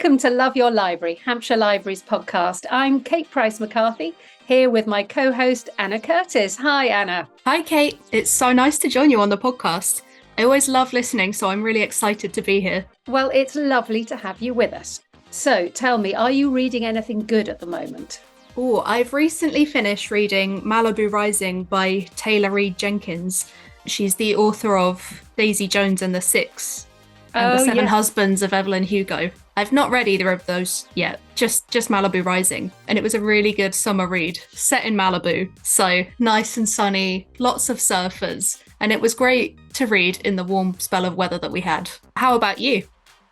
Welcome to Love Your Library, Hampshire Libraries podcast. I'm Kate Price-McCarthy, here with my co-host Anna Curtis. Hi, Anna. Hi, Kate. It's so nice to join you on the podcast. I always love listening, so I'm really excited to be here. Well, it's lovely to have you with us. So tell me, are you reading anything good at the moment? Oh, I've recently finished reading Malibu Rising by Reid Jenkins. She's the author of Daisy Jones and the Six and The Seven Husbands of Evelyn Hugo. I've not read either of those yet, just Malibu Rising. And it was a really good summer read, set in Malibu. So nice and sunny, lots of surfers. And it was great to read in the warm spell of weather that we had. How about you?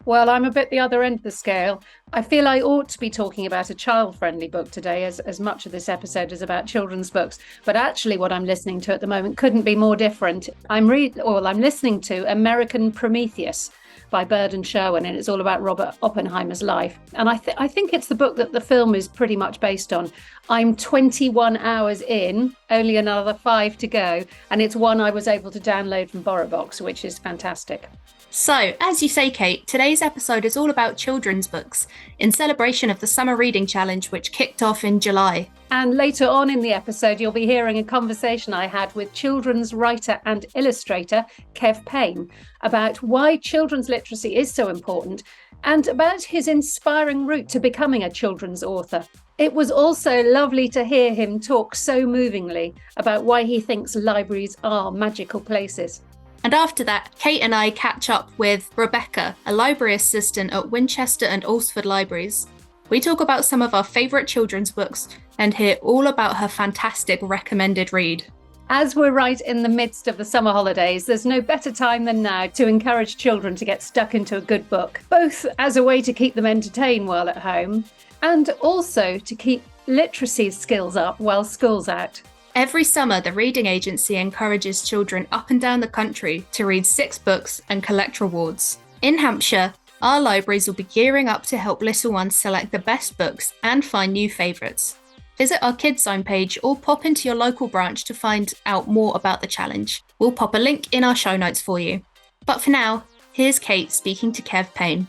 Well, I'm a bit the other end of the scale. I feel I ought to be talking about a child-friendly book today, as much of this episode is about children's books. But actually what I'm listening to at the moment couldn't be more different. I'm listening to American Prometheus by Bird and Sherwin, and it's all about Robert Oppenheimer's life. And I think it's the book that the film is pretty much based on. I'm 21 hours in, only another 5 to go, and it's one I was able to download from BorrowBox, which is fantastic. So, as you say, Kate, today's episode is all about children's books in celebration of the Summer Reading Challenge, which kicked off in July. And later on in the episode, you'll be hearing a conversation I had with children's writer and illustrator Kev Payne about why children's literacy is so important and about his inspiring route to becoming a children's author. It was also lovely to hear him talk so movingly about why he thinks libraries are magical places. And after that, Kate and I catch up with Rebecca, a library assistant at Winchester and Alresford libraries. We talk about some of our favourite children's books and hear all about her fantastic recommended read. As we're right in the midst of the summer holidays, there's no better time than now to encourage children to get stuck into a good book, both as a way to keep them entertained while at home and also to keep literacy skills up while school's out. Every summer, the Reading Agency encourages children up and down the country to read 6 books and collect rewards. In Hampshire, our libraries will be gearing up to help little ones select the best books and find new favourites. Visit our Kids Zone page or pop into your local branch to find out more about the challenge. We'll pop a link in our show notes for you. But for now, here's Kate speaking to Kev Payne.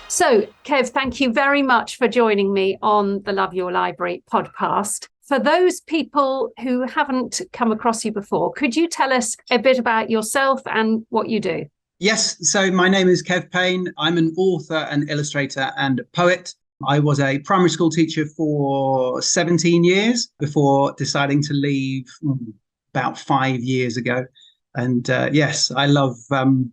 So, Kev, thank you very much for joining me on the Love Your Library podcast. For those people who haven't come across you before, could you tell us a bit about yourself and what you do? Yes, so my name is Kev Payne. I'm an author and illustrator and poet. I was a primary school teacher for 17 years before deciding to leave about 5 years ago. And yes, I love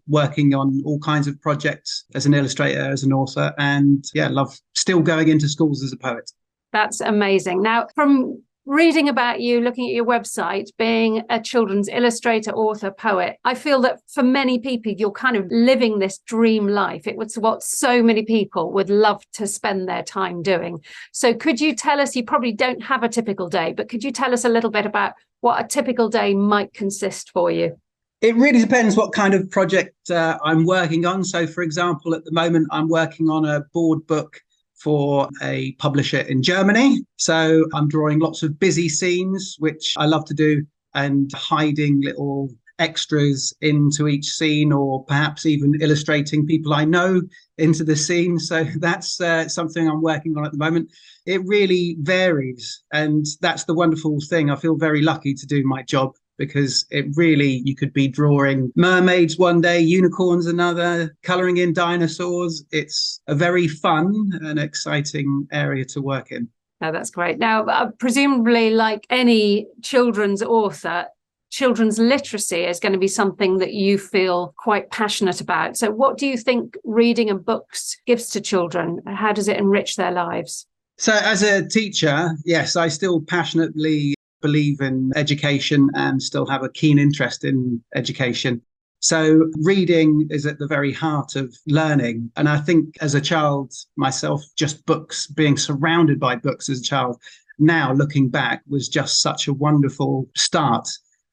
working on all kinds of projects as an illustrator, as an author, and love still going into schools as a poet. That's amazing. Now, from reading about you, looking at your website, being a children's illustrator, author, poet, I feel that for many people, you're kind of living this dream life. It was what so many people would love to spend their time doing. So could you tell us, you probably don't have a typical day, but could you tell us a little bit about what a typical day might consist for you? It really depends what kind of project I'm working on. So, for example, at the moment, I'm working on a board book for a publisher in Germany. So I'm drawing lots of busy scenes, which I love to do, and hiding little extras into each scene, or perhaps even illustrating people I know into the scene. So that's something I'm working on at the moment. It really varies. And that's the wonderful thing. I feel very lucky to do my job, because it really, you could be drawing mermaids one day, unicorns another, colouring in dinosaurs. It's a very fun and exciting area to work in. Oh, that's great. Now, presumably, like any children's author, children's literacy is going to be something that you feel quite passionate about. So what do you think reading and books gives to children? How does it enrich their lives? So as a teacher, yes, I still passionately believe in education and still have a keen interest in education. So reading is at the very heart of learning. And I think as a child myself, just books, being surrounded by books as a child, now looking back, was just such a wonderful start.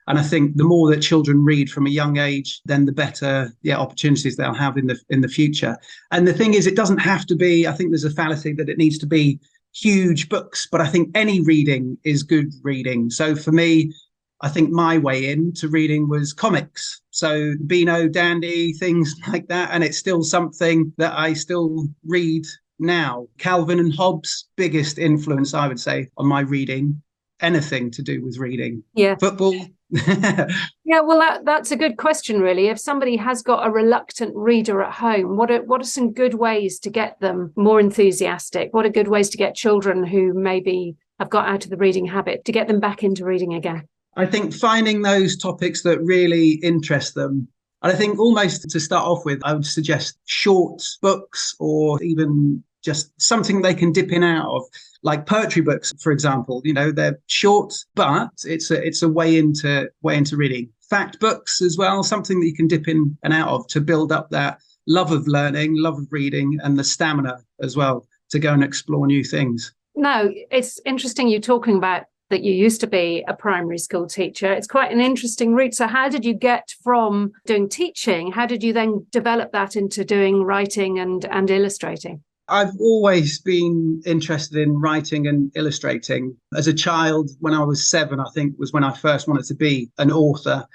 And I think the more that children read from a young age, then the better opportunities they'll have in the future. And the thing is, it doesn't have to be, I think there's a fallacy that it needs to be huge books, but I think any reading is good reading. So for me, I think my way into reading was comics. So Beano, Dandy, things like that. And it's still something that I still read now. Calvin and Hobbes, biggest influence, I would say, on my reading. Anything to do with reading. Yeah. Football. Yeah, well, that's a good question, really. If somebody has got a reluctant reader at home, what are some good ways to get them more enthusiastic? What are good ways to get children who maybe have got out of the reading habit to get them back into reading again? I think finding those topics that really interest them. And I think almost to start off with, I would suggest short books or even just something they can dip in and out of, like poetry books, for example. They're short, but it's a way into reading. Fact books as well, something that you can dip in and out of to build up that love of learning, love of reading, and the stamina as well to go and explore new things. No, it's interesting you talking about that you used to be a primary school teacher. It's quite an interesting route. So how did you get from doing teaching? How did you then develop that into doing writing and illustrating? I've always been interested in writing and illustrating. As a child, when I was 7, I think was when I first wanted to be an author.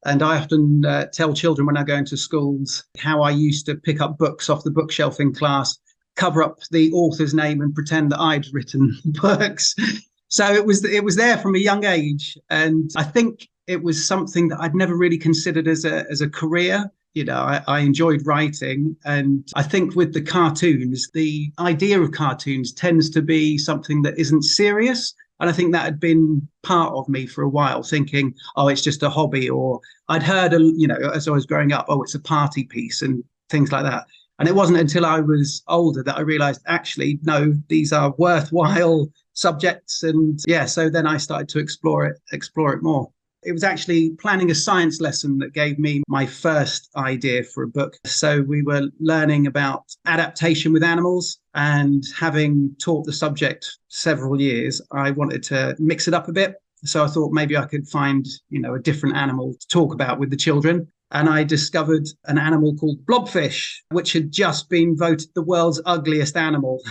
And I often tell children when I go into schools how I used to pick up books off the bookshelf in class, cover up the author's name and pretend that I'd written books. So it was there from a young age. And I think it was something that I'd never really considered as a career. I enjoyed writing. And I think with the cartoons, the idea of cartoons tends to be something that isn't serious. And I think that had been part of me for a while, thinking, oh, it's just a hobby. Or I'd heard, as I was growing up, oh, it's a party piece and things like that. And it wasn't until I was older that I realized, actually, no, these are worthwhile subjects. And so then I started to explore it more. It was actually planning a science lesson that gave me my first idea for a book. So we were learning about adaptation with animals, and having taught the subject several years, I wanted to mix it up a bit. So I thought maybe I could find, a different animal to talk about with the children. And I discovered an animal called blobfish, which had just been voted the world's ugliest animal.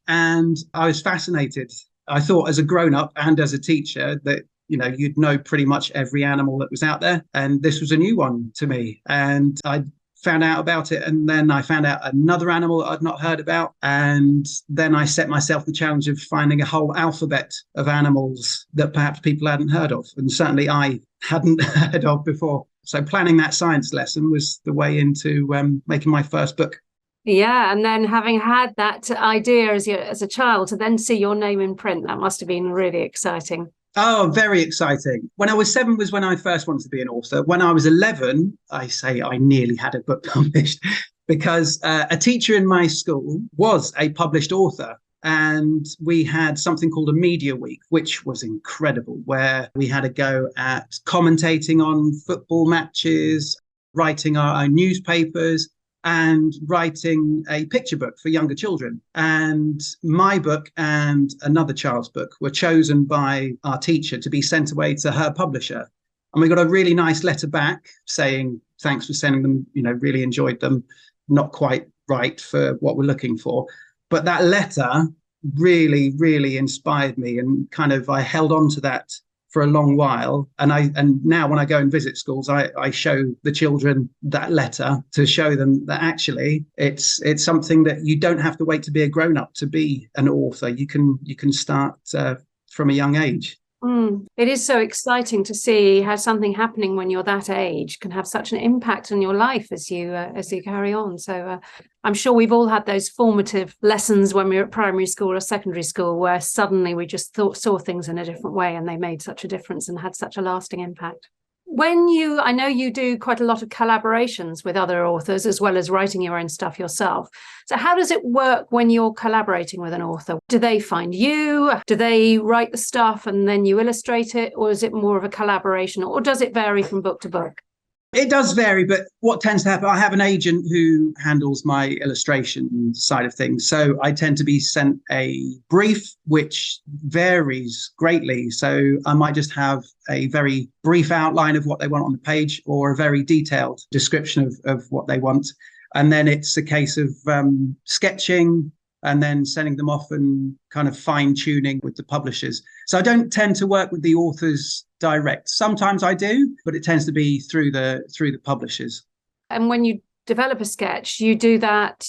And I was fascinated. I thought as a grown-up and as a teacher that you'd know pretty much every animal that was out there. And this was a new one to me. And I found out about it. And then I found out another animal that I'd not heard about. And then I set myself the challenge of finding a whole alphabet of animals that perhaps people hadn't heard of. And certainly I hadn't heard of before. So planning that science lesson was the way into making my first book. Yeah, and then having had that idea as a child to then see your name in print, that must have been really exciting. Oh, very exciting. When I was 7 was when I first wanted to be an author. When I was 11, I say I nearly had a book published because a teacher in my school was a published author. And we had something called a media week, which was incredible, where we had a go at commentating on football matches, writing our own newspapers, and writing a picture book for younger children. And my book and another child's book were chosen by our teacher to be sent away to her publisher. And we got a really nice letter back saying, thanks for sending them, really enjoyed them, not quite right for what we're looking for. But that letter really, really inspired me, and I held on to that for a long while. And now when I go and visit schools, I show the children that letter to show them that actually it's something that you don't have to wait to be a grown-up to be an author. You can start from a young age. It is so exciting to see how something happening when you're that age can have such an impact on your life as you carry on. So I'm sure we've all had those formative lessons when we were at primary school or secondary school where suddenly we just saw things in a different way and they made such a difference and had such a lasting impact. I know you do quite a lot of collaborations with other authors as well as writing your own stuff yourself. So how does it work when you're collaborating with an author? Do they find you? Do they write the stuff and then you illustrate it? Or is it more of a collaboration? Or does it vary from book to book? It does vary, but what tends to happen, I have an agent who handles my illustration side of things. So I tend to be sent a brief, which varies greatly. So I might just have a very brief outline of what they want on the page or a very detailed description of what they want. And then it's a case of sketching, and then sending them off and kind of fine tuning with the publishers. So I don't tend to work with the authors direct. Sometimes I do, but it tends to be through the publishers. And when you develop a sketch, do you do that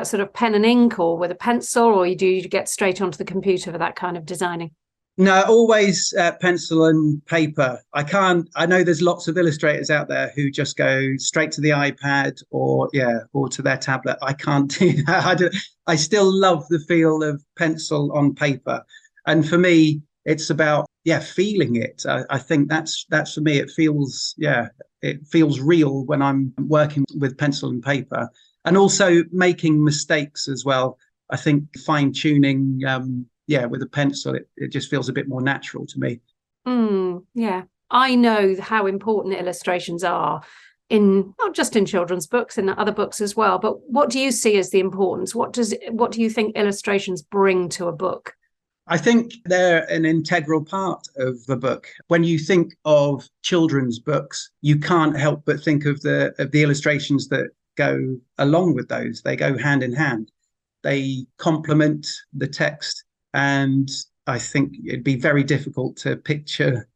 sort of pen and ink or with a pencil, or do you get straight onto the computer for that kind of designing? No, always pencil and paper. I know there's lots of illustrators out there who just go straight to the iPad or to their tablet. I can't do that. I still love the feel of pencil on paper. And for me, it's about, feeling it. I think that's for me. It feels real when I'm working with pencil and paper, and also making mistakes as well. I think fine tuning, with a pencil, it just feels a bit more natural to me. Yeah, I know how important illustrations are not just in children's books, in other books as well. But what do you see as the importance? What do you think illustrations bring to a book? I think they're an integral part of the book. When you think of children's books, you can't help but think of the illustrations that go along with those. They go hand in hand. They complement the text. And I think it'd be very difficult to picture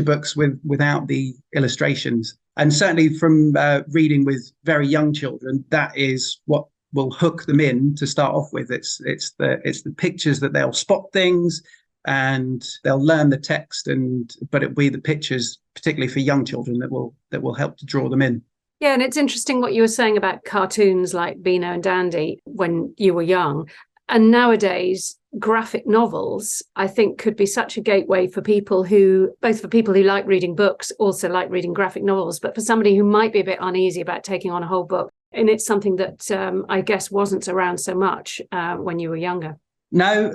books without the illustrations. And certainly from reading with very young children, that is what will hook them in to start off with. It's the pictures that they'll spot things and they'll learn the text, but it'll be the pictures, particularly for young children, that will help to draw them in. Yeah, and it's interesting what you were saying about cartoons like Beano and Dandy when you were young. And nowadays, graphic novels, I think, could be such a gateway for people who like reading books, also like reading graphic novels, but for somebody who might be a bit uneasy about taking on a whole book. And it's something that I guess wasn't around so much when you were younger. No,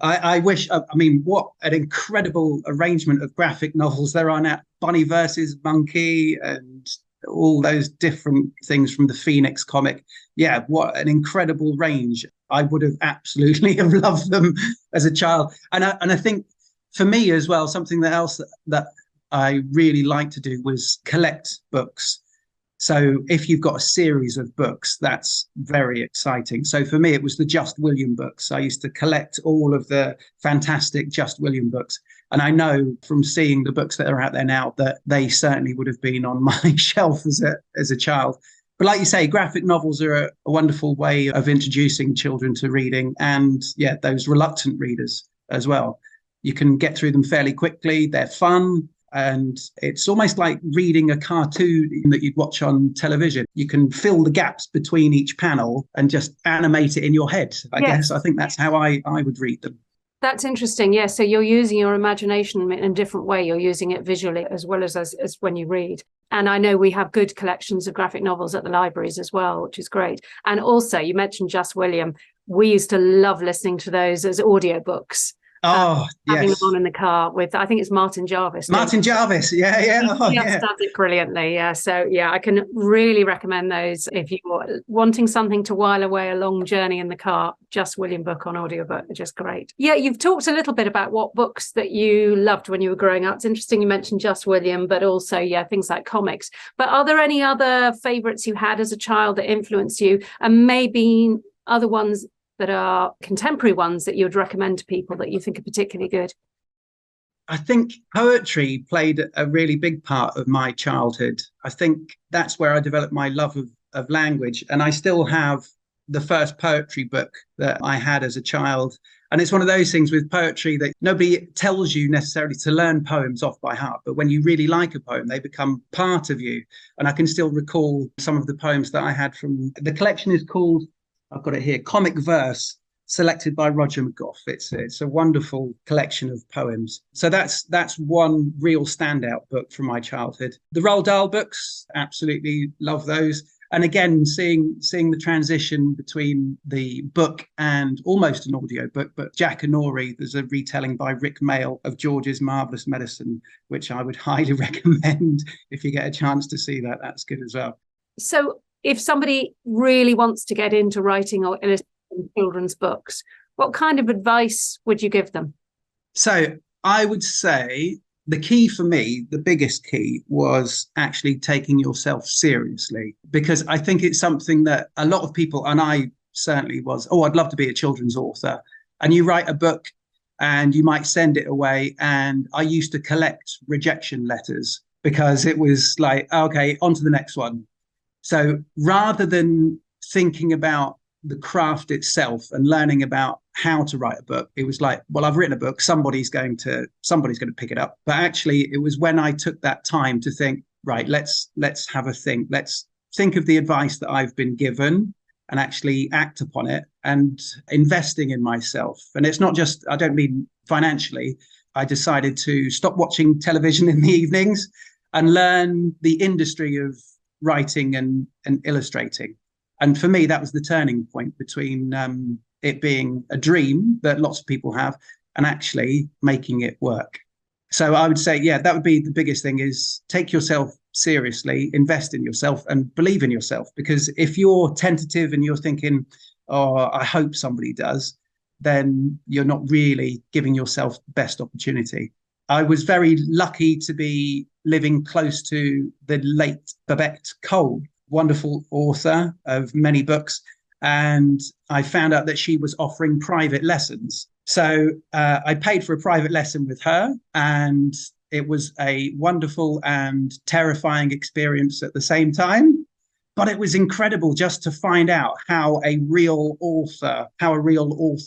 I wish. I mean, what an incredible arrangement of graphic novels there are now. Bunny versus Monkey and all those different things from the Phoenix comic. Yeah, what an incredible range. I would have absolutely have loved them as a child. And I think for me as well, something else that I really like to do was collect books. So if you've got a series of books, that's very exciting. So for me, it was the Just William books. I used to collect all of the fantastic Just William books. And I know from seeing the books that are out there now that they certainly would have been on my shelf as a child. But like you say, graphic novels are a wonderful way of introducing children to reading, and those reluctant readers as well. You can get through them fairly quickly. They're fun. And it's almost like reading a cartoon that you'd watch on television. You can fill the gaps between each panel and just animate it in your head, I guess. I think that's how I would read them. That's interesting. Yeah. So you're using your imagination in a different way. You're using it visually as well as when you read. And I know we have good collections of graphic novels at the libraries as well, which is great. And also, you mentioned Just William. We used to love listening to those as audiobooks. Having them on in the car with, I think it's Martin Jarvis. Jarvis, yeah. He does it brilliantly, yeah. So, I can really recommend those if you're wanting something to while away a long journey in the car. Just William book on audiobook, just great. Yeah, you've talked a little bit about what books that you loved when you were growing up. It's interesting you mentioned Just William, but also, things like comics. But are there any other favourites you had as a child that influenced you, and maybe other ones that are contemporary ones that you would recommend to people that you think are particularly good? I think poetry played a really big part of my childhood. I think that's where I developed my love of language. And I still have the first poetry book that I had as a child. And it's one of those things with poetry that nobody tells you necessarily to learn poems off by heart. But when you really like a poem, they become part of you. And I can still recall some of the poems that I had from the collection is called, I've got it here, Comic Verse, selected by Roger McGough. It's a wonderful collection of poems. So that's one real standout book from my childhood. The Roald Dahl books, absolutely love those. And again, seeing the transition between the book and almost an audio book, but Jack and Nori, there's a retelling by Rick Mail of George's Marvellous Medicine, which I would highly recommend if you get a chance to see that. That's good as well. So if somebody really wants to get into writing or illustrating children's books, what kind of advice would you give them? So I would say the key for me, the biggest key, was actually taking yourself seriously, because I think it's something that a lot of people, and I certainly was, oh, I'd love to be a children's author. And you write a book and you might send it away. And I used to collect rejection letters because it was like, okay, on to the next one. So rather than thinking about the craft itself and learning about how to write a book, it was like, well, I've written a book, somebody's going to pick it up. But actually, it was when I took that time to think, right, let's have a think. Let's think of the advice that I've been given and actually act upon it and investing in myself. And it's not just, I don't mean financially. I decided to stop watching television in the evenings and learn the industry of writing and illustrating. And for me, that was the turning point between it being a dream that lots of people have and actually making it work. So I would say, yeah, that would be the biggest thing, is take yourself seriously, invest in yourself and believe in yourself. Because if you're tentative and you're thinking, oh, I hope somebody does, then you're not really giving yourself the best opportunity. I was very lucky to be living close to the late Babette Cole, wonderful author of many books. And I found out that she was offering private lessons. So I paid for a private lesson with her, and it was a wonderful and terrifying experience at the same time. But it was incredible just to find out how a real author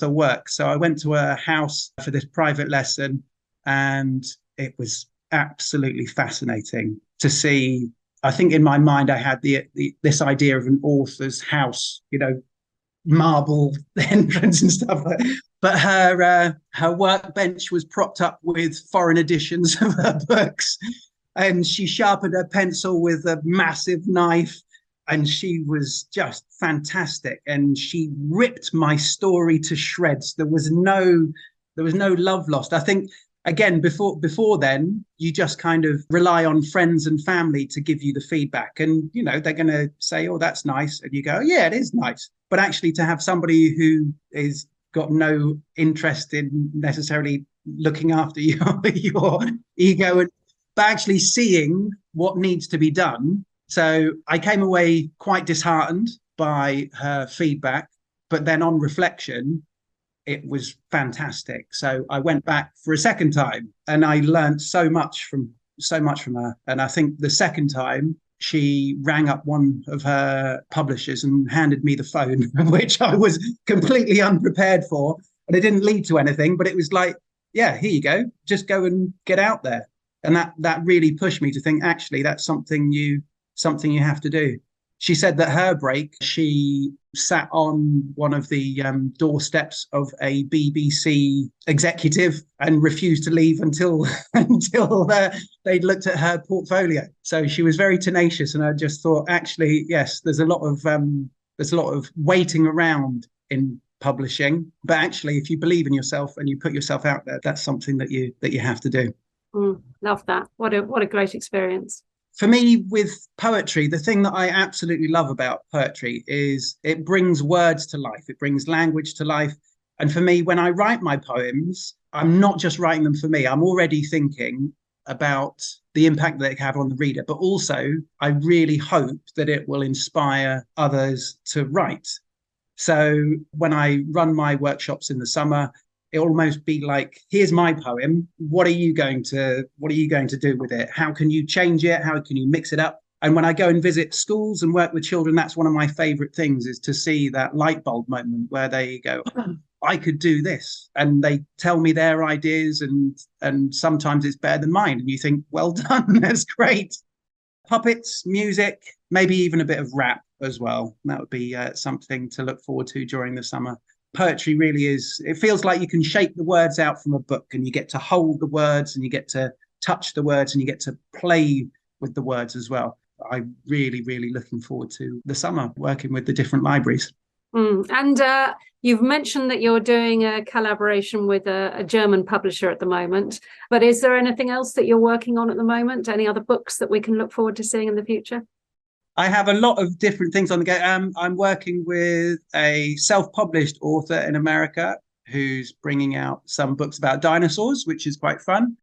works. So I went to her house for this private lesson, and it was absolutely fascinating to see. I think in my mind, I had this idea of an author's house, marble entrance and stuff like that. But her workbench was propped up with foreign editions of her books, and she sharpened her pencil with a massive knife, and she was just fantastic. And she ripped my story to shreds. There was no love lost. I think, again, before then, you just kind of rely on friends and family to give you the feedback. And, they're going to say, oh, that's nice. And you go, yeah, it is nice. But actually to have somebody who is got no interest in necessarily looking after your ego, but actually seeing what needs to be done. So I came away quite disheartened by her feedback. But then on reflection, it was fantastic. So I went back for a second time and I learned so much from her. And I think the second time she rang up one of her publishers and handed me the phone, which I was completely unprepared for. And it didn't lead to anything, but it was like, yeah, here you go. Just go and get out there. And that really pushed me to think, actually, that's something you have to do. She said that her break, she sat on one of the doorsteps of a BBC executive and refused to leave until they'd looked at her portfolio. So she was very tenacious, and I just thought, actually, yes, there's a lot of waiting around in publishing, but actually, if you believe in yourself and you put yourself out there, that's something that you have to do. Love that. What a great experience. For me, with poetry, the thing that I absolutely love about poetry is it brings words to life. It brings language to life. And for me, when I write my poems, I'm not just writing them for me. I'm already thinking about the impact that it can have on the reader. But also, I really hope that it will inspire others to write. So when I run my workshops in the summer, it'll almost be like, here's my poem. What are you going to do with it? How can you change it? How can you mix it up? And when I go and visit schools and work with children, that's one of my favorite things, is to see that light bulb moment where they go, oh, I could do this. And they tell me their ideas, and sometimes it's better than mine. And you think, well done, that's great. Puppets, music, maybe even a bit of rap as well. That would be something to look forward to during the summer. Poetry really is, it feels like you can shape the words out from a book, and you get to hold the words and you get to touch the words and you get to play with the words as well. I'm really, really looking forward to the summer working with the different libraries. And you've mentioned that you're doing a collaboration with a German publisher at the moment, but is there anything else that you're working on at the moment? Any other books that we can look forward to seeing in the future? I have a lot of different things on the go. I'm working with a self-published author in America who's bringing out some books about dinosaurs, which is quite fun.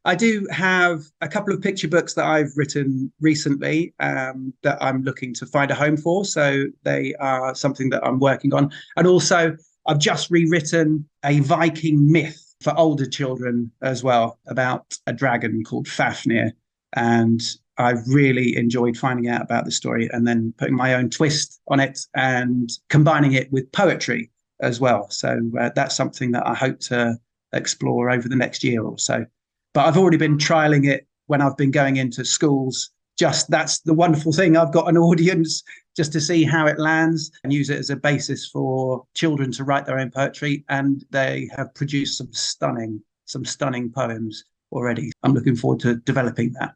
I do have a couple of picture books that I've written recently that I'm looking to find a home for. So they are something that I'm working on. And also, I've just rewritten a Viking myth for older children as well about a dragon called Fafnir. And I've really enjoyed finding out about the story and then putting my own twist on it and combining it with poetry as well. So that's something that I hope to explore over the next year or so. But I've already been trialing it when I've been going into schools. Just that's the wonderful thing. I've got an audience just to see how it lands and use it as a basis for children to write their own poetry. And they have produced some stunning poems already. I'm looking forward to developing that.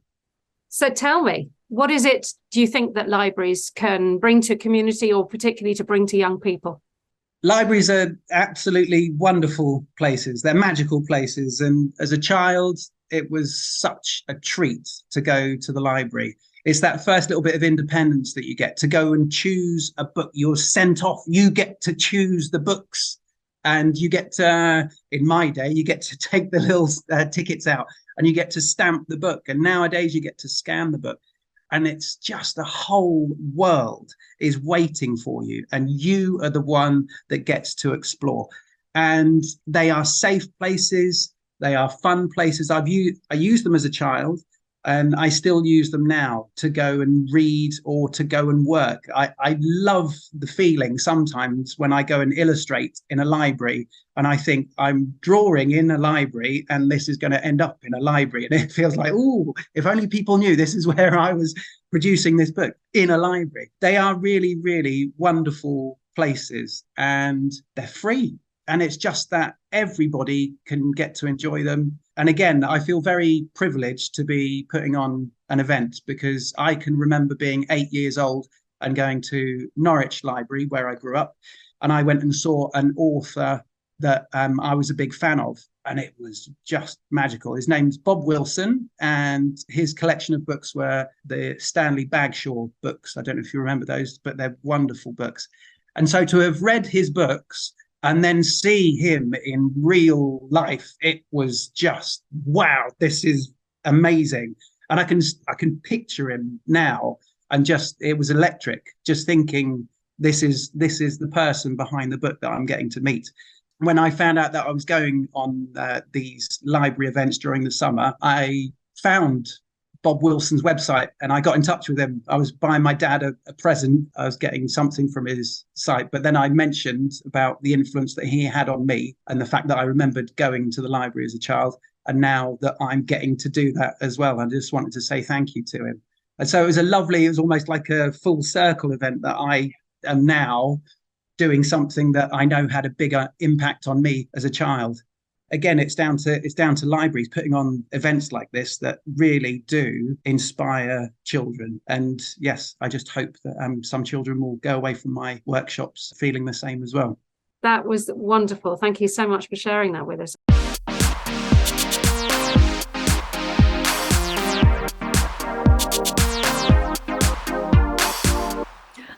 So tell me, what is it do you think that libraries can bring to community, or particularly to bring to young people? Libraries are absolutely wonderful places. They're magical places. And as a child, it was such a treat to go to the library. It's that first little bit of independence that you get to go and choose a book. You're sent off. You get to choose the books. And you get to, in my day, you get to take the little tickets out and you get to stamp the book. And nowadays you get to scan the book. And it's just the whole world is waiting for you. And you are the one that gets to explore. And they are safe places. They are fun places. I used them as a child, and I still use them now to go and read or to go and work. I love the feeling sometimes when I go and illustrate in a library and I think I'm drawing in a library and this is going to end up in a library. And it feels like, oh, if only people knew this is where I was producing this book, in a library. They are really, really wonderful places and they're free. And it's just that everybody can get to enjoy them. And again, I feel very privileged to be putting on an event because I can remember being 8 years old and going to Norwich Library, where I grew up. And I went and saw an author that I was a big fan of. And it was just magical. His name's Bob Wilson, and his collection of books were the Stanley Bagshaw books. I don't know if you remember those, but they're wonderful books. And so to have read his books and then see him in real life, it was just, wow, this is amazing. And I can picture him now, and just, it was electric, just thinking, this is the person behind the book that I'm getting to meet. When I found out that I was going on these library events during the summer, I found Bob Wilson's website and I got in touch with him. I was buying my dad a present. I was getting something from his site, but then I mentioned about the influence that he had on me and the fact that I remembered going to the library as a child. And now that I'm getting to do that as well, I just wanted to say thank you to him. And so it was almost like a full circle event that I am now doing something that I know had a bigger impact on me as a child. Again, it's down to libraries putting on events like this that really do inspire children. And yes, I just hope that some children will go away from my workshops feeling the same as well. That was wonderful. Thank you so much for sharing that with us.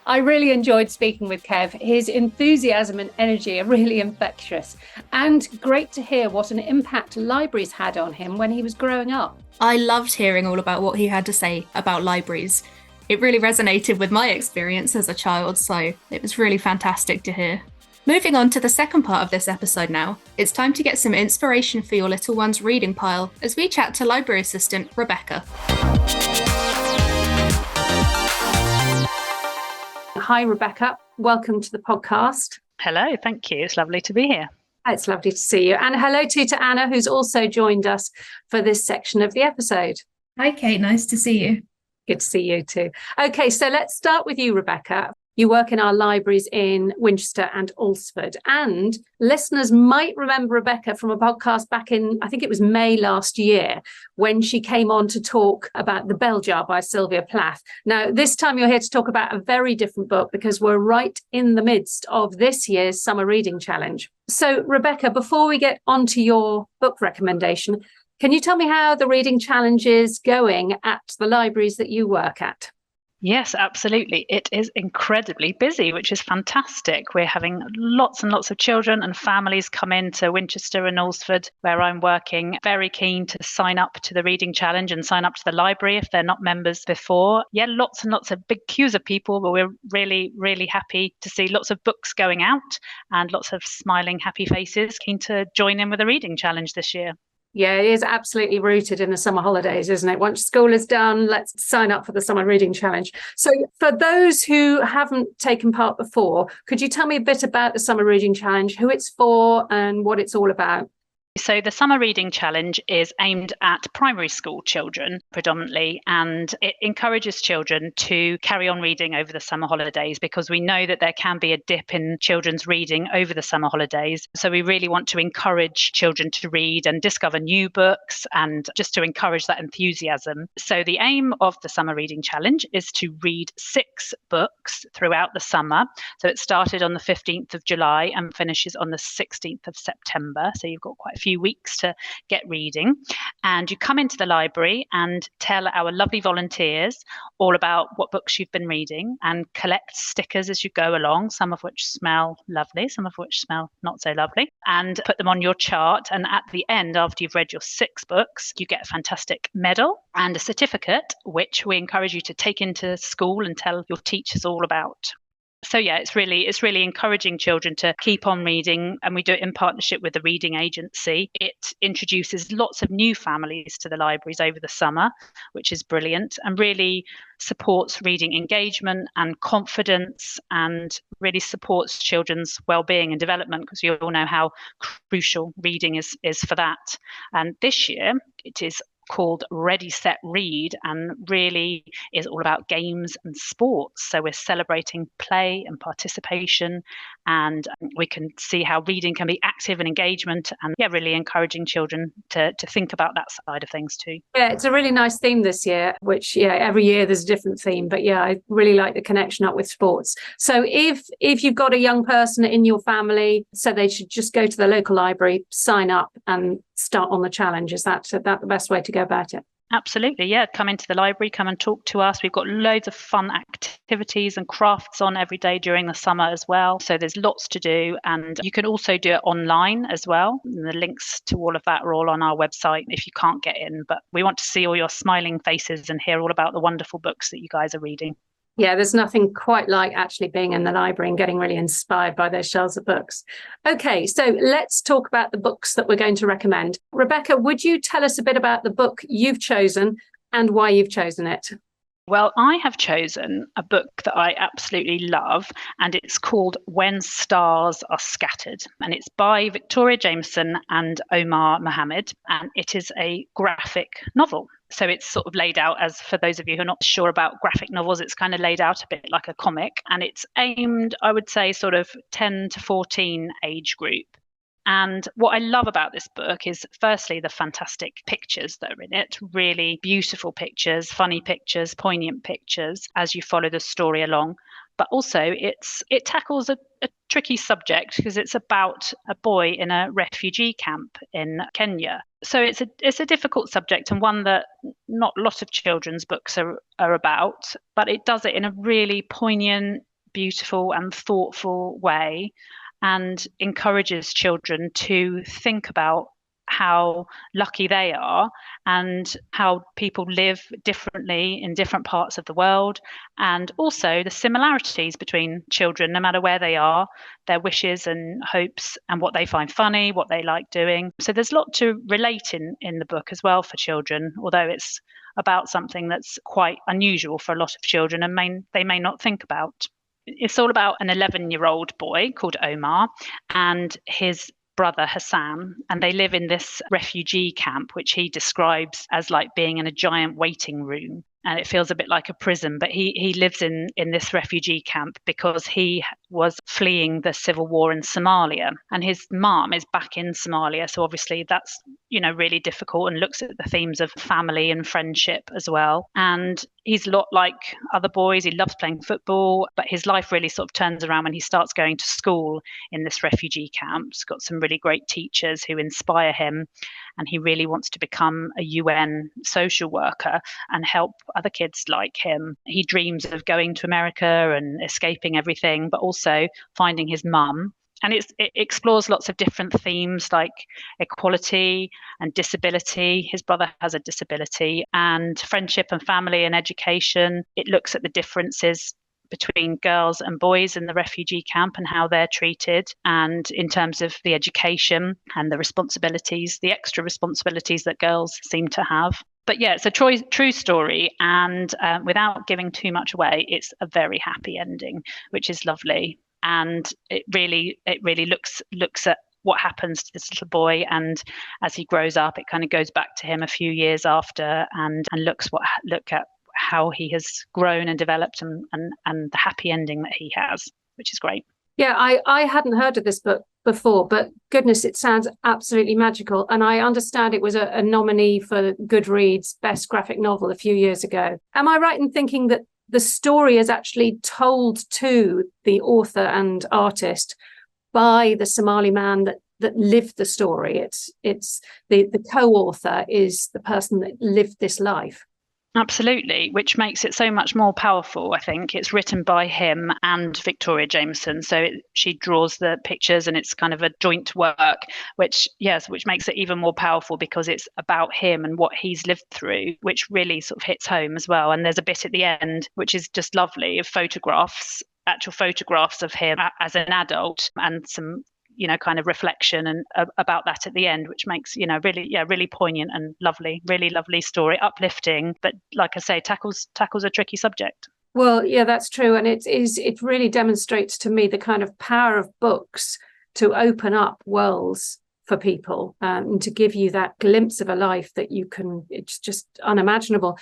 I really enjoyed speaking with Kev. His enthusiasm and energy are really infectious, and great to hear what an impact libraries had on him when he was growing up. I loved hearing all about what he had to say about libraries. It really resonated with my experience as a child, so it was really fantastic to hear. Moving on to the second part of this episode now, it's time to get some inspiration for your little one's reading pile as we chat to library assistant Rebecca. Hi, Rebecca. Welcome to the podcast. Hello, thank you. It's lovely to be here. It's lovely to see you. And hello to Anna, who's also joined us for this section of the episode. Hi, Kate. Nice to see you. Good to see you too. Okay, so let's start with you, Rebecca. You work in our libraries in Winchester and Alresford, and listeners might remember Rebecca from a podcast back in, I think it was May last year, when she came on to talk about The Bell Jar by Sylvia Plath. Now, this time you're here to talk about a very different book because we're right in the midst of this year's Summer Reading Challenge. So, Rebecca, before we get onto your book recommendation, can you tell me how the Reading Challenge is going at the libraries that you work at? Yes, absolutely. It is incredibly busy, which is fantastic. We're having lots and lots of children and families come into Winchester and Alresford, where I'm working, very keen to sign up to the reading challenge and sign up to the library if they're not members before. Yeah, lots and lots of big queues of people, but we're really, really happy to see lots of books going out and lots of smiling, happy faces keen to join in with the reading challenge this year. Yeah, it is absolutely rooted in the summer holidays, isn't it? Once school is done, let's sign up for the Summer Reading Challenge. So for those who haven't taken part before, could you tell me a bit about the Summer Reading Challenge, who it's for and what it's all about? So the Summer Reading Challenge is aimed at primary school children predominantly, and it encourages children to carry on reading over the summer holidays, because we know that there can be a dip in children's reading over the summer holidays. So we really want to encourage children to read and discover new books, and just to encourage that enthusiasm. So the aim of the Summer Reading Challenge is to read 6 books throughout the summer. So it started on the 15th of July and finishes on the 16th of September. So you've got quite a few weeks to get reading, and you come into the library and tell our lovely volunteers all about what books you've been reading, and collect stickers as you go along, some of which smell lovely, some of which smell not so lovely, and put them on your chart. And at the end, after you've read your 6 books, you get a fantastic medal and a certificate, which we encourage you to take into school and tell your teachers all about. So yeah, it's really encouraging children to keep on reading, and we do it in partnership with the Reading Agency. It introduces lots of new families to the libraries over the summer, which is brilliant, and really supports reading engagement and confidence, and really supports children's well-being and development, because we all know how crucial reading is for that. And this year it is called Ready, Set, Read, and really is all about games and sports. So we're celebrating play and participation, and we can see how reading can be active and engagement, and yeah, really encouraging children to think about that side of things too. Yeah, it's a really nice theme this year, which every year there's a different theme, but yeah, I really like the connection up with sports. So if you've got a young person in your family, so they should just go to the local library, sign up and start on the challenge. Is that the best way to go about it? Absolutely, yeah. Come into the library, come and talk to us. We've got loads of fun activities and crafts on every day during the summer as well. So there's lots to do, and you can also do it online as well. And the links to all of that are all on our website if you can't get in. But we want to see all your smiling faces and hear all about the wonderful books that you guys are reading. Yeah, there's nothing quite like actually being in the library and getting really inspired by those shelves of books. Okay, so let's talk about the books that we're going to recommend. Rebecca, would you tell us a bit about the book you've chosen and why you've chosen it? Well, I have chosen a book that I absolutely love, and it's called When Stars Are Scattered, and it's by Victoria Jameson and Omar Mohammed, and it is a graphic novel. So it's sort of laid out as, for those of you who are not sure about graphic novels, it's kind of laid out a bit like a comic, and it's aimed, I would say, sort of 10 to 14 age group. And what I love about this book is, firstly, the fantastic pictures that are in it, really beautiful pictures, funny pictures, poignant pictures as you follow the story along. But also it tackles a tricky subject, because it's about a boy in a refugee camp in Kenya. So it's a difficult subject, and one that not a lot of children's books are about, but it does it in a really poignant, beautiful and thoughtful way, and encourages children to think about how lucky they are and how people live differently in different parts of the world, and also the similarities between children, no matter where they are, their wishes and hopes, and what they find funny, what they like doing. So there's a lot to relate in the book as well for children, although it's about something that's quite unusual for a lot of children and they may not think about. It's all about an 11-year-old boy called Omar and his brother Hassan, and they live in this refugee camp, which he describes as like being in a giant waiting room. And it feels a bit like a prison, but he lives in this refugee camp because he was fleeing the civil war in Somalia, and his mom is back in Somalia. So obviously that's, really difficult, and looks at the themes of family and friendship as well. And he's a lot like other boys. He loves playing football, but his life really sort of turns around when he starts going to school in this refugee camp. He's got some really great teachers who inspire him, and he really wants to become a UN social worker and help other kids like him. He dreams of going to America and escaping everything, but also finding his mum. And it explores lots of different themes like equality and disability. His brother has a disability, and friendship and family and education. It looks at the differences between girls and boys in the refugee camp and how they're treated, and in terms of the education and the responsibilities, the extra responsibilities that girls seem to have. But yeah, it's a true story, and without giving too much away, it's a very happy ending, which is lovely. And it really looks at what happens to this little boy, and as he grows up, it kind of goes back to him a few years after, and look at how he has grown and developed, and the happy ending that he has, which is great. Yeah, I hadn't heard of this book before, but goodness, it sounds absolutely magical. And I understand it was a nominee for Goodreads Best Graphic Novel a few years ago. Am I right in thinking that the story is actually told to the author and artist by the Somali man that lived the story? It's the co-author is the person that lived this life. Absolutely, which makes it so much more powerful. I think it's written by him and Victoria Jameson, so she draws the pictures, and it's kind of a joint work, which makes it even more powerful because it's about him and what he's lived through, which really sort of hits home as well. And there's a bit at the end which is just lovely, of actual photographs of him as an adult, and some kind of reflection and about that at the end, which makes really poignant and really lovely story, uplifting, but like I say, tackles a tricky subject. Well, yeah, that's true, and it really demonstrates to me the kind of power of books to open up worlds for people, and to give you that glimpse of a life that it's just unimaginable,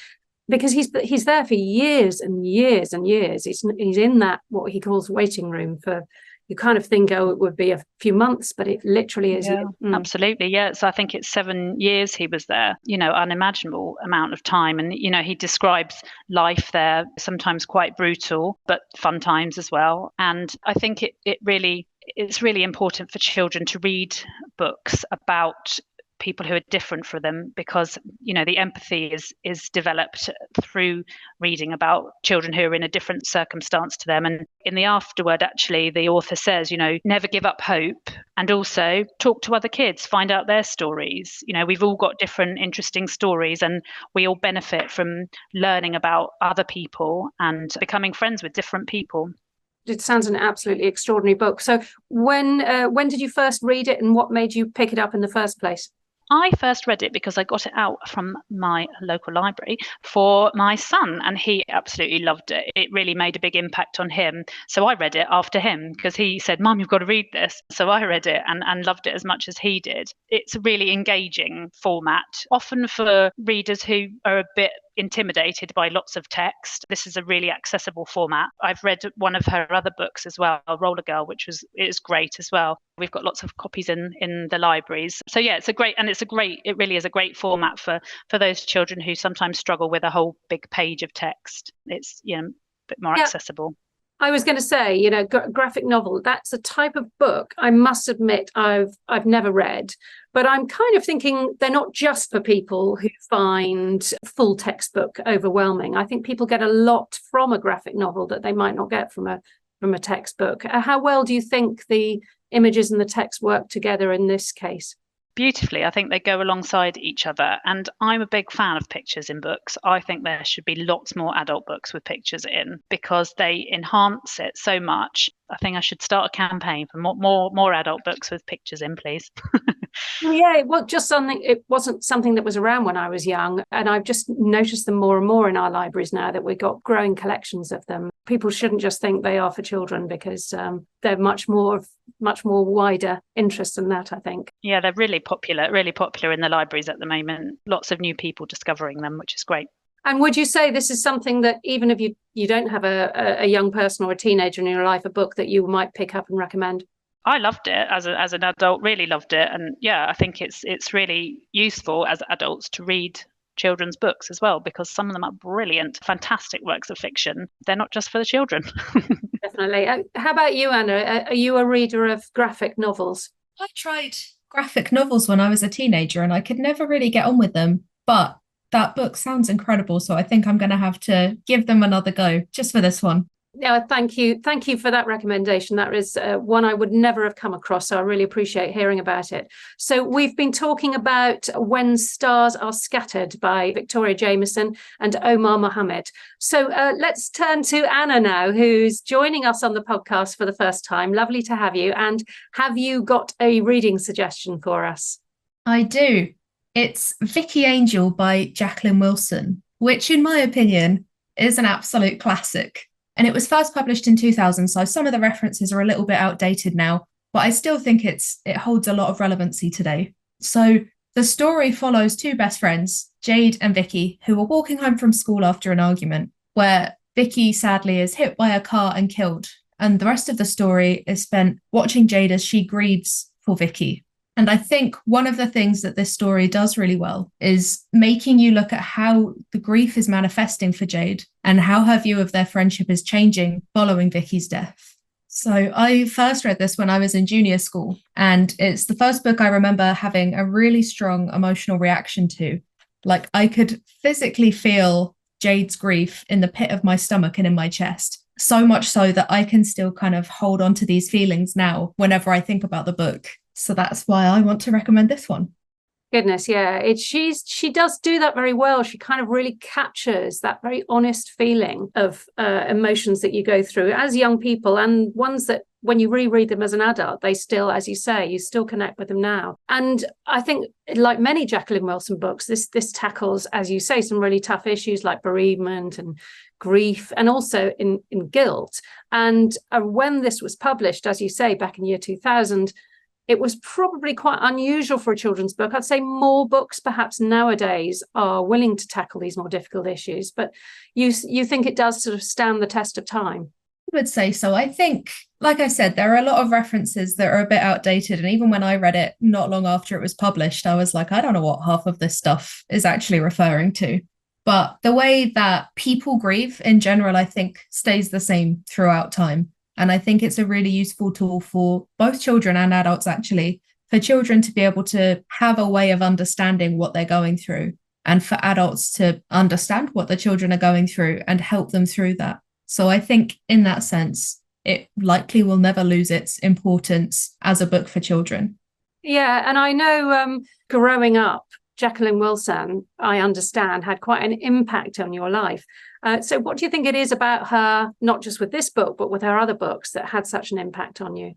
because he's there for years and years and years. He's in that, what he calls, waiting room for. You kind of think, it would be a few months, but it literally is. Yeah, absolutely. Yeah. So I think it's 7 years he was there, unimaginable amount of time. And, he describes life there, sometimes quite brutal, but fun times as well. And I think it's really important for children to read books about people who are different from them, because the empathy is developed through reading about children who are in a different circumstance to them. And in the afterword, actually, the author says, never give up hope, and also talk to other kids, find out their stories. We've all got different interesting stories, and we all benefit from learning about other people and becoming friends with different people. It sounds an absolutely extraordinary book. So when did you first read it, and what made you pick it up in the first place? I first read it because I got it out from my local library for my son, and he absolutely loved it. It really made a big impact on him. So I read it after him because he said, "Mum, you've got to read this." So I read it and loved it as much as he did. It's a really engaging format, often for readers who are a bit intimidated by lots of text. This is a really accessible format. I've read one of her other books as well, Roller Girl, which is great as well. We've got lots of copies in the libraries. So yeah, it really is a great format for those children who sometimes struggle with a whole big page of text. It's a bit more accessible. I was going to say, graphic novel, that's a type of book, I must admit, I've never read, but I'm kind of thinking they're not just for people who find full textbook overwhelming. I think people get a lot from a graphic novel that they might not get from a textbook. How well do you think the images and the text work together in this case? Beautifully. I think they go alongside each other, and I'm a big fan of pictures in books. I think there should be lots more adult books with pictures in, because they enhance it so much. I think I should start a campaign for more adult books with pictures in, please. Yeah, it wasn't something that was around when I was young, and I've just noticed them more and more in our libraries now that we've got growing collections of them. People shouldn't just think they are for children, because they're much more wider interest than that, I think. Yeah, they're really popular in the libraries at the moment. Lots of new people discovering them, which is great. And would you say this is something that, even if you don't have a young person or a teenager in your life, a book that you might pick up and recommend? I loved it as an adult, really loved it. And yeah, I think it's really useful as adults to read children's books as well, because some of them are brilliant, fantastic works of fiction. They're not just for the children. Definitely. How about you, Anna? Are you a reader of graphic novels? I tried graphic novels when I was a teenager and I could never really get on with them. But That book sounds incredible, so I think I'm going to have to give them another go just for this one. Yeah, thank you. Thank you for that recommendation. That is one I would never have come across, so I really appreciate hearing about it. So we've been talking about When Stars Are Scattered by Victoria Jameson and Omar Mohammed. So let's turn to Anna now, who's joining us on the podcast for the first time. Lovely to have you. And have you got a reading suggestion for us? I do. It's Vicky Angel by Jacqueline Wilson, which in my opinion is an absolute classic. And it was first published in 2000, so some of the references are a little bit outdated now, but I still think it holds a lot of relevancy today. So the story follows two best friends, Jade and Vicky, who are walking home from school after an argument, where Vicky sadly is hit by a car and killed. And the rest of the story is spent watching Jade as she grieves for Vicky. And I think one of the things that this story does really well is making you look at how the grief is manifesting for Jade and how her view of their friendship is changing following Vicky's death. So I first read this when I was in junior school, and it's the first book I remember having a really strong emotional reaction to. Like, I could physically feel Jade's grief in the pit of my stomach and in my chest, so much so that I can still kind of hold on to these feelings now whenever I think about the book. So that's why I want to recommend this one. Goodness, yeah. She does do that very well. She kind of really captures that very honest feeling of emotions that you go through as young people, and ones that when you reread them as an adult, they still, as you say, you still connect with them now. And I think, like many Jacqueline Wilson books, this tackles, as you say, some really tough issues like bereavement and grief, and also in guilt. And when this was published, as you say, back in year 2000, it was probably quite unusual for a children's book. I'd say more books perhaps nowadays are willing to tackle these more difficult issues, but you think it does sort of stand the test of time? I would say so. I think, like I said, there are a lot of references that are a bit outdated. And even when I read it not long after it was published, I was like, I don't know what half of this stuff is actually referring to. But the way that people grieve in general, I think, stays the same throughout time. And I think it's a really useful tool for both children and adults, actually, for children to be able to have a way of understanding what they're going through, and for adults to understand what the children are going through and help them through that. So I think in that sense, it likely will never lose its importance as a book for children. Yeah, and I know growing up, Jacqueline Wilson, I understand, had quite an impact on your life. So what do you think it is about her, not just with this book, but with her other books, that had such an impact on you?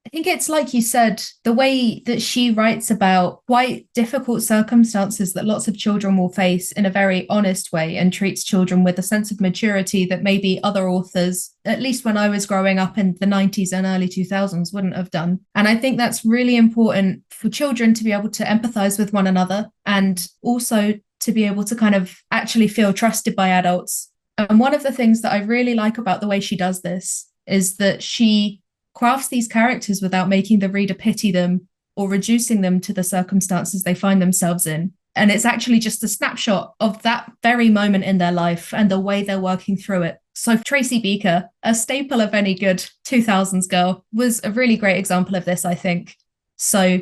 I think it's like you said, the way that she writes about quite difficult circumstances that lots of children will face in a very honest way, and treats children with a sense of maturity that maybe other authors, at least when I was growing up in the 90s and early 2000s, wouldn't have done. And I think that's really important for children to be able to empathize with one another, and also to be able to kind of actually feel trusted by adults. And one of the things that I really like about the way she does this is that she crafts these characters without making the reader pity them or reducing them to the circumstances they find themselves in. And it's actually just a snapshot of that very moment in their life and the way they're working through it. So Tracy Beaker, a staple of any good 2000s girl, was a really great example of this, I think. So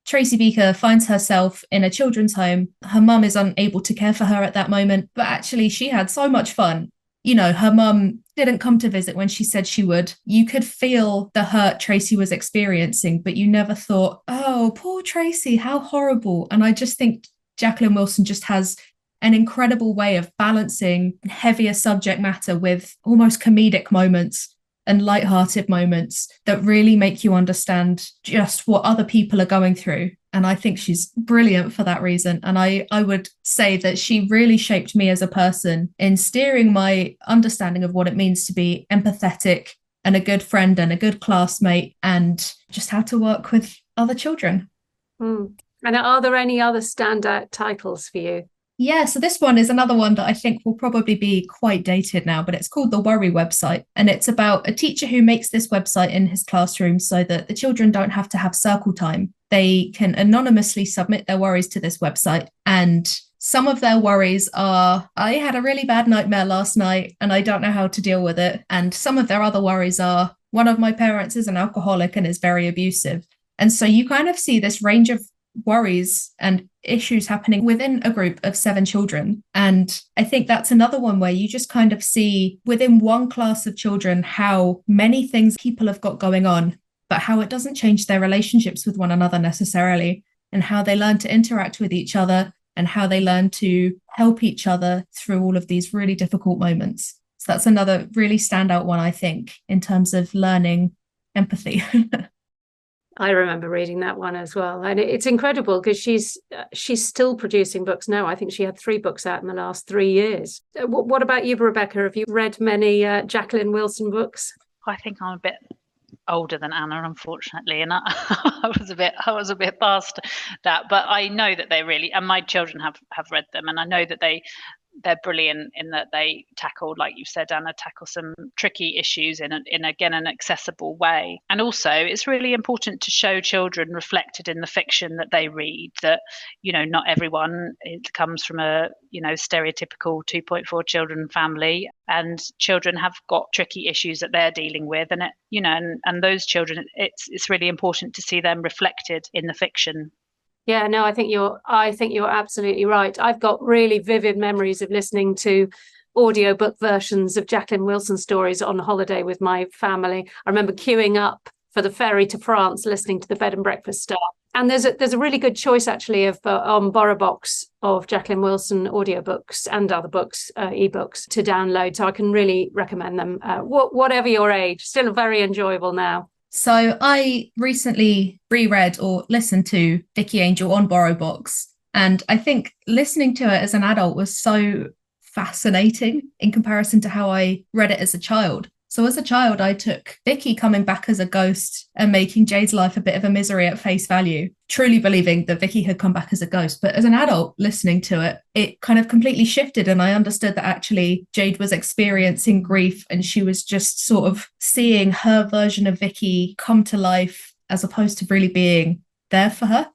Tracy Beaker finds herself in a children's home. Her mum is unable to care for her at that moment, but actually she had so much fun. You know, her mum didn't come to visit when she said she would. You could feel the hurt Tracy was experiencing, but you never thought, oh, poor Tracy, how horrible. And I just think Jacqueline Wilson just has an incredible way of balancing heavier subject matter with almost comedic moments and lighthearted moments that really make you understand just what other people are going through. And I think she's brilliant for that reason. And I would say that she really shaped me as a person in steering my understanding of what it means to be empathetic and a good friend and a good classmate, and just how to work with other children. And are there any other standout titles for you? Yeah, so this one is another one that I think will probably be quite dated now, but it's called The Worry Website. And it's about a teacher who makes this website in his classroom so that the children don't have to have circle time. They can anonymously submit their worries to this website. And some of their worries are, I had a really bad nightmare last night and I don't know how to deal with it. And some of their other worries are, one of my parents is an alcoholic and is very abusive. And so you kind of see this range of worries and issues happening within a group of 7 children. And I think that's another one where you just kind of see within one class of children how many things people have got going on, but how it doesn't change their relationships with one another necessarily, and how they learn to interact with each other and how they learn to help each other through all of these really difficult moments. So that's another really standout one, I think, in terms of learning empathy. I remember reading that one as well, and it's incredible because she's still producing books now. I think she had 3 books out in the last 3 years. What about you, Rebecca? Have you read many Jacqueline Wilson books? I think I'm a bit older than Anna, unfortunately, and I was a bit past that. But I know that they really, and my children have read them, and I know that they're brilliant in that they tackled, like you said, Anna, some tricky issues in again an accessible way. And also it's really important to show children reflected in the fiction that they read that, you know, not everyone comes from a, you know, stereotypical 2.4 children family, and children have got tricky issues that they're dealing with, and it, you know, and those children, it's really important to see them reflected in the fiction. Yeah, no, I think you're absolutely right. I've got really vivid memories of listening to audiobook versions of Jacqueline Wilson stories on holiday with my family. I remember queuing up for the ferry to France, listening to the Bed and Breakfast Star. And there's a really good choice actually of on BorrowBox of Jacqueline Wilson audiobooks and other books, ebooks to download. So I can really recommend them. Whatever your age, still very enjoyable now. So I recently reread or listened to Vicky Angel on BorrowBox, and I think listening to it as an adult was so fascinating in comparison to how I read it as a child. So as a child, I took Vicky coming back as a ghost and making Jade's life a bit of a misery at face value, truly believing that Vicky had come back as a ghost. But as an adult listening to it, it kind of completely shifted, and I understood that actually Jade was experiencing grief and she was just sort of seeing her version of Vicky come to life as opposed to really being there for her.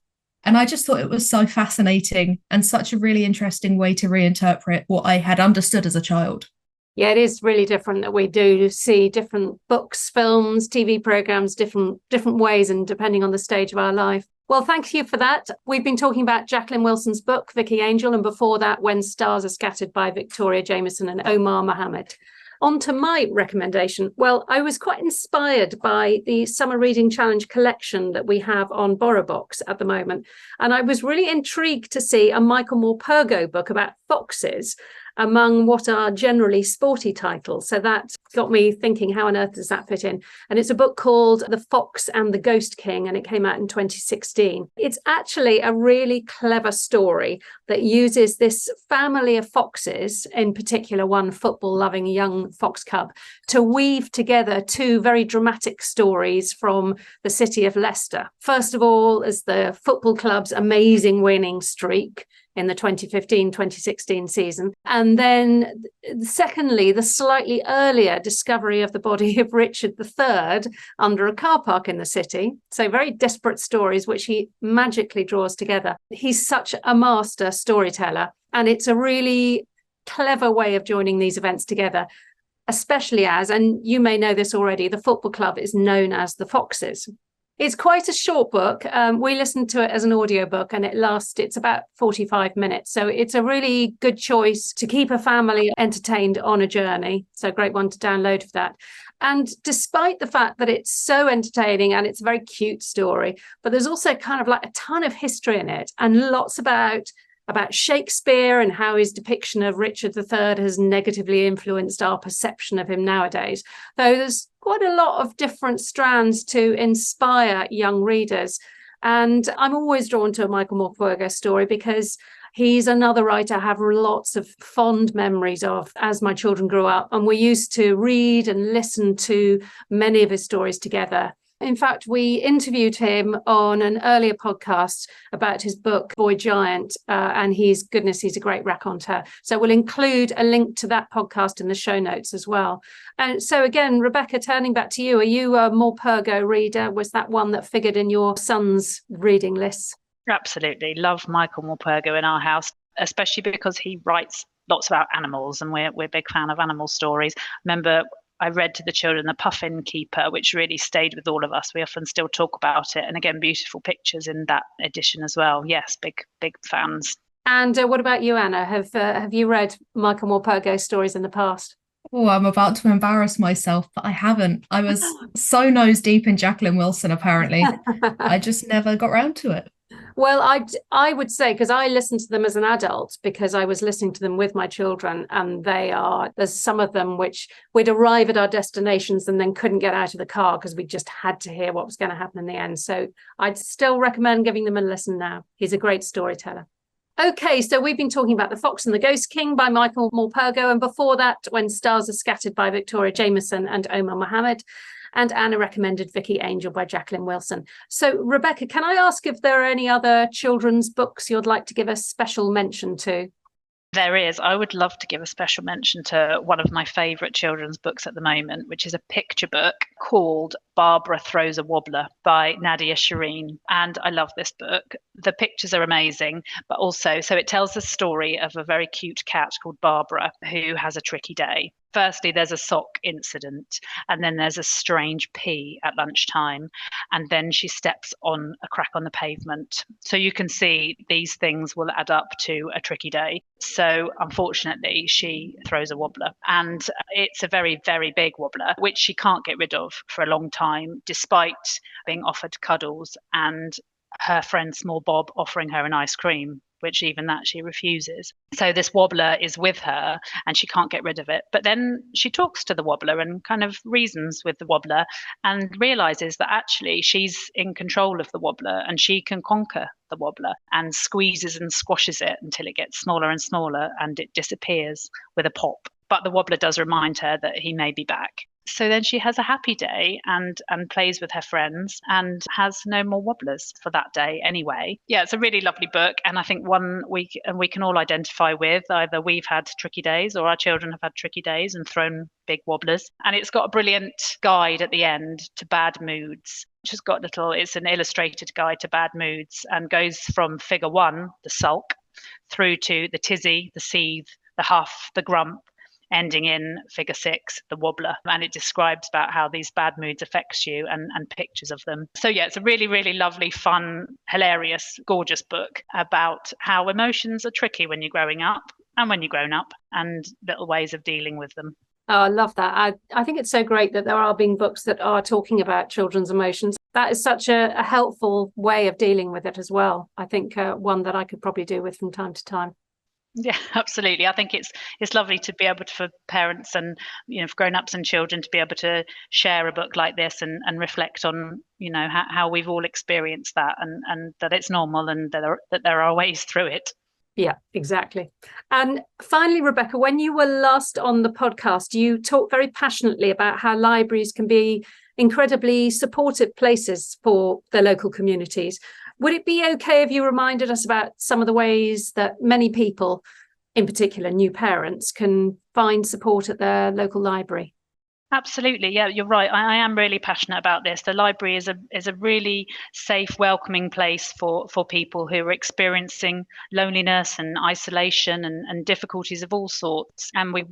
And I just thought it was so fascinating and such a really interesting way to reinterpret what I had understood as a child. Yeah, it is really different that we do see different books, films, TV programs, different ways, and depending on the stage of our life. Well, thank you for that. We've been talking about Jacqueline Wilson's book, Vicky Angel, and before that, When Stars Are Scattered by Victoria Jameson and Omar Mohammed. On to my recommendation. Well, I was quite inspired by the Summer Reading Challenge collection that we have on BorrowBox at the moment. And I was really intrigued to see a Michael Morpurgo book about foxes among what are generally sporty titles. So that got me thinking, how on earth does that fit in? And it's a book called The Fox and the Ghost King, and it came out in 2016. It's actually a really clever story that uses this family of foxes, in particular one football-loving young fox cub, to weave together 2 very dramatic stories from the city of Leicester. First of all, as the football club's amazing winning streak in the 2015-2016 season. And then secondly, the slightly earlier discovery of the body of Richard III under a car park in the city. So very desperate stories, which he magically draws together. He's such a master storyteller, and it's a really clever way of joining these events together, especially as, and you may know this already, the football club is known as the Foxes. It's quite a short book. We listened to it as an audiobook, and it's about 45 minutes. So it's a really good choice to keep a family entertained on a journey. So a great one to download for that. And despite the fact that it's so entertaining and it's a very cute story, but there's also kind of like a ton of history in it and lots about Shakespeare and how his depiction of Richard III has negatively influenced our perception of him nowadays. Though there's quite a lot of different strands to inspire young readers. And I'm always drawn to a Michael Morpurgo story because he's another writer I have lots of fond memories of as my children grew up. And we used to read and listen to many of his stories together. In fact, we interviewed him on an earlier podcast about his book, Boy Giant, and he's a great raconteur. So we'll include a link to that podcast in the show notes as well. And so again, Rebecca, turning back to you, are you a Morpurgo reader? Was that one that figured in your son's reading list? Absolutely. Love Michael Morpurgo in our house, especially because he writes lots about animals, and we're a big fan of animal stories. Remember, I read to the children The Puffin Keeper, which really stayed with all of us. We often still talk about it. And again, beautiful pictures in that edition as well. Yes, big fans. And what about you, Anna? Have you read Michael Morpurgo stories in the past? Oh, I'm about to embarrass myself, but I haven't. I was so nose deep in Jacqueline Wilson, apparently. I just never got round to it. Well, I would say, because I listened to them as an adult, because I was listening to them with my children, and there's some of them which we'd arrive at our destinations and then couldn't get out of the car because we just had to hear what was going to happen in the end. So I'd still recommend giving them a listen now. He's a great storyteller. Okay, so we've been talking about The Fox and the Ghost King by Michael Morpurgo, and before that, When Stars Are Scattered by Victoria Jameson and Omar Mohammed. And Anna recommended Vicky Angel by Jacqueline Wilson. So, Rebecca, can I ask if there are any other children's books you'd like to give a special mention to? There is. I would love to give a special mention to one of my favourite children's books at the moment, which is a picture book called Barbara Throws a Wobbler by Nadia Shireen. And I love this book. The pictures are amazing, but also, so it tells the story of a very cute cat called Barbara who has a tricky day. Firstly, there's a sock incident, and then there's a strange pee at lunchtime, and then she steps on a crack on the pavement. So you can see these things will add up to a tricky day. So unfortunately, she throws a wobbler, and it's a very, very big wobbler, which she can't get rid of for a long time, despite being offered cuddles and her friend Small Bob offering her an ice cream, which even that she refuses. So this wobbler is with her and she can't get rid of it. But then she talks to the wobbler and kind of reasons with the wobbler and realizes that actually she's in control of the wobbler and she can conquer the wobbler, and squeezes and squashes it until it gets smaller and smaller and it disappears with a pop. But the wobbler does remind her that he may be back. So then she has a happy day and plays with her friends and has no more wobblers for that day anyway. Yeah, it's a really lovely book, and I think one we can all identify with. Either we've had tricky days or our children have had tricky days and thrown big wobblers. And it's got a brilliant guide at the end to bad moods, which has got it's an illustrated guide to bad moods and goes from figure 1, the sulk, through to the tizzy, the seethe, the huff, the grump, ending in figure 6, the wobbler. And it describes about how these bad moods affects you and pictures of them. So yeah, it's a really, really lovely, fun, hilarious, gorgeous book about how emotions are tricky when you're growing up and when you're grown up, and little ways of dealing with them. Oh, I love that. I think it's so great that there are being books that are talking about children's emotions. That is such a helpful way of dealing with it as well. I think one that I could probably do with from time to time. Yeah, absolutely. I think it's lovely to be able to, for parents and for grown-ups and children, to be able to share a book like this and reflect on how we've all experienced that, and that it's normal, and that there are ways through it. Yeah, exactly. And finally, Rebecca, when you were last on the podcast, you talked very passionately about how libraries can be incredibly supportive places for their local communities. Would it be okay if you reminded us about some of the ways that many people, in particular new parents, can find support at their local library? Absolutely. Yeah, you're right. I am really passionate about this. The library is a really safe, welcoming place for people who are experiencing loneliness and isolation and difficulties of all sorts. And we,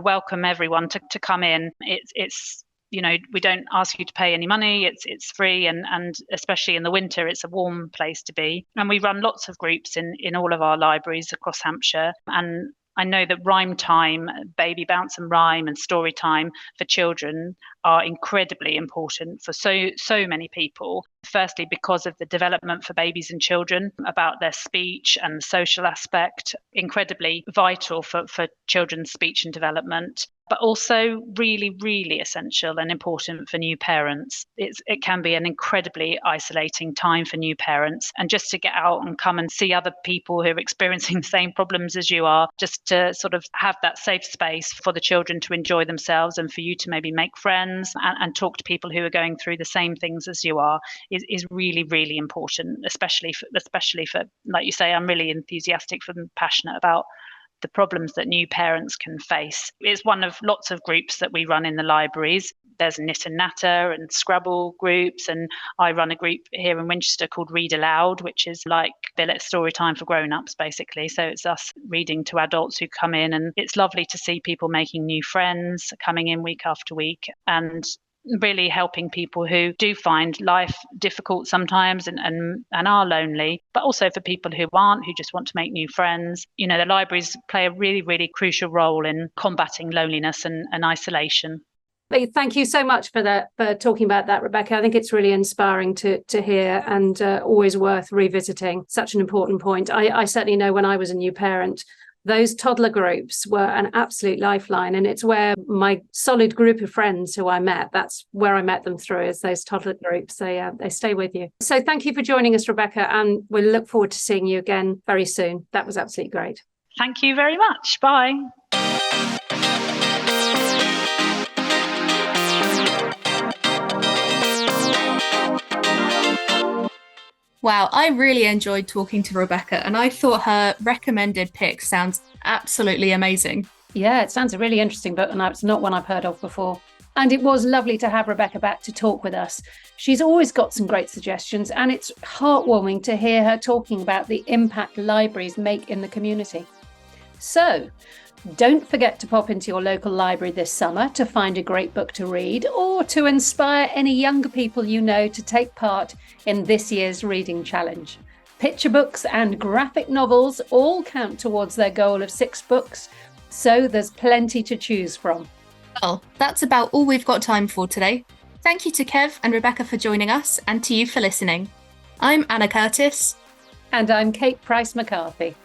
welcome everyone to come in. It's we don't ask you to pay any money. It's free, and especially in the winter, it's a warm place to be. And we run lots of groups in all of our libraries across Hampshire. And I know that rhyme time, baby bounce and rhyme, and story time for children are incredibly important for so many people. Firstly, because of the development for babies and children, about their speech and the social aspect, incredibly vital for children's speech and development, but also really, really essential and important for new parents. It can be an incredibly isolating time for new parents, and just to get out and come and see other people who are experiencing the same problems as you are, just to sort of have that safe space for the children to enjoy themselves and for you to maybe make friends and talk to people who are going through the same things as you are is really, really important, especially for, like you say, I'm really enthusiastic and passionate about the problems that new parents can face. It's one of lots of groups that we run in the libraries. There's Knit and Natter and Scrabble groups, and I run a group here in Winchester called Read Aloud, which is like billet story time for grown-ups, basically. So it's us reading to adults who come in, and it's lovely to see people making new friends, coming in week after week, and really helping people who do find life difficult sometimes and are lonely, but also for people who aren't, who just want to make new friends. You know, the libraries play a really, really crucial role in combating loneliness and isolation. Thank you so much for that, for talking about that, Rebecca. I think it's really inspiring to hear, and always worth revisiting. Such an important point. I certainly know when I was a new parent, those toddler groups were an absolute lifeline, and it's where my solid group of friends who I met, that's where I met them through, is those toddler groups. They stay with you. So thank you for joining us, Rebecca, and we'll look forward to seeing you again very soon. That was absolutely great. Thank you very much. Bye. Wow, I really enjoyed talking to Rebecca, and I thought her recommended pick sounds absolutely amazing. Yeah, it sounds a really interesting book, and it's not one I've heard of before. And it was lovely to have Rebecca back to talk with us. She's always got some great suggestions, and it's heartwarming to hear her talking about the impact libraries make in the community. So, don't forget to pop into your local library this summer to find a great book to read, or to inspire any younger people you know to take part in this year's reading challenge. Picture books and graphic novels all count towards their goal of 6 books, so there's plenty to choose from. Well, that's about all we've got time for today. Thank you to Kev and Rebecca for joining us, and to you for listening. I'm Anna Curtis. And I'm Kate Price McCarthy.